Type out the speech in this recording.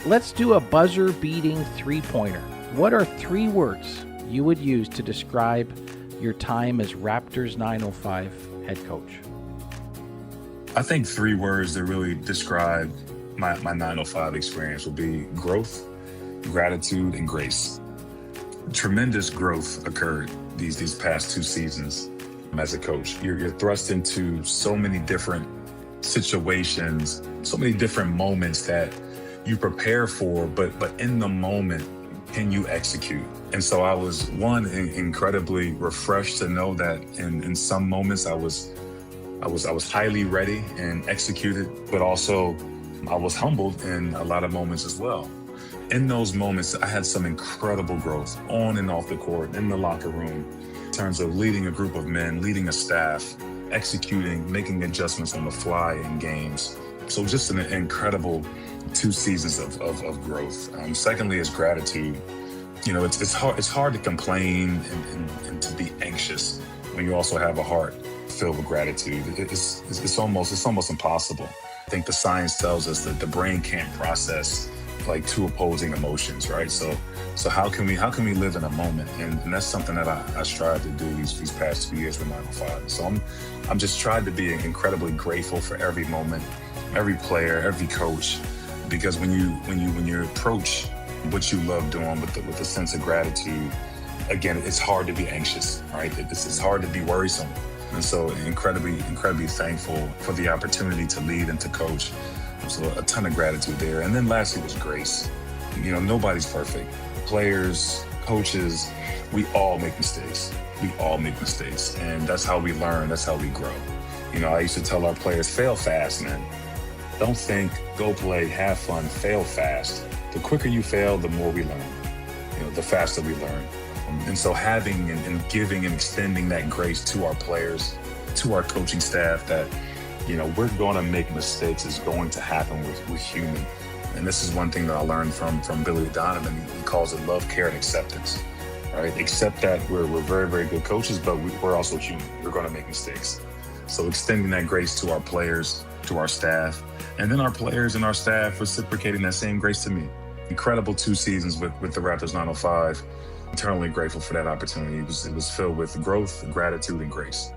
let's do a buzzer-beating three-pointer. What are 3 words you would use to describe your time as Raptors 905 head coach? I think 3 words that really describe my 905 experience would be growth, gratitude, and grace. Tremendous growth occurred these past 2 seasons as a coach. You're thrust into so many different situations, so many different moments that you prepare for, but in the moment, can you execute? And so I was incredibly refreshed to know that in some moments I was highly ready and executed, but also I was humbled in a lot of moments as well. In those moments, I had some incredible growth on and off the court, in the locker room, in terms of leading a group of men, leading a staff, executing, making adjustments on the fly in games. So just an incredible 2 seasons of growth. Secondly is gratitude. You know, it's hard to complain and to be anxious when you also have a heart filled with gratitude. It's almost impossible. I think the science tells us that the brain can't process like 2 opposing emotions, right? So how can we live in a moment? And that's something that I strive to do these past 2 years with 905. So I'm just trying to be incredibly grateful for every moment, every player, every coach, because when you approach what you love doing with a sense of gratitude, again, it's hard to be anxious, right? It's hard to be worrisome. And so incredibly thankful for the opportunity to lead and to coach. So a ton of gratitude there. And then lastly was grace. You know, nobody's perfect. Players, coaches, we all make mistakes. We all make mistakes. And that's how we learn. That's how we grow. You know, I used to tell our players, fail fast, man. Don't think, go play, have fun, fail fast. The quicker you fail, the more we learn. You know, the faster we learn. And so having and giving and extending that grace to our players, to our coaching staff, that, you know, we're going to make mistakes. It's going to happen. We're human. And this is one thing that I learned from Billy Donovan. He calls it love, care, and acceptance, right? Accept that we're very, very good coaches, but we're also human. We're going to make mistakes. So extending that grace to our players, to our staff, and then our players and our staff reciprocating that same grace to me. Incredible 2 seasons with the Raptors 905. Eternally grateful for that opportunity. It was filled with growth, gratitude, and grace.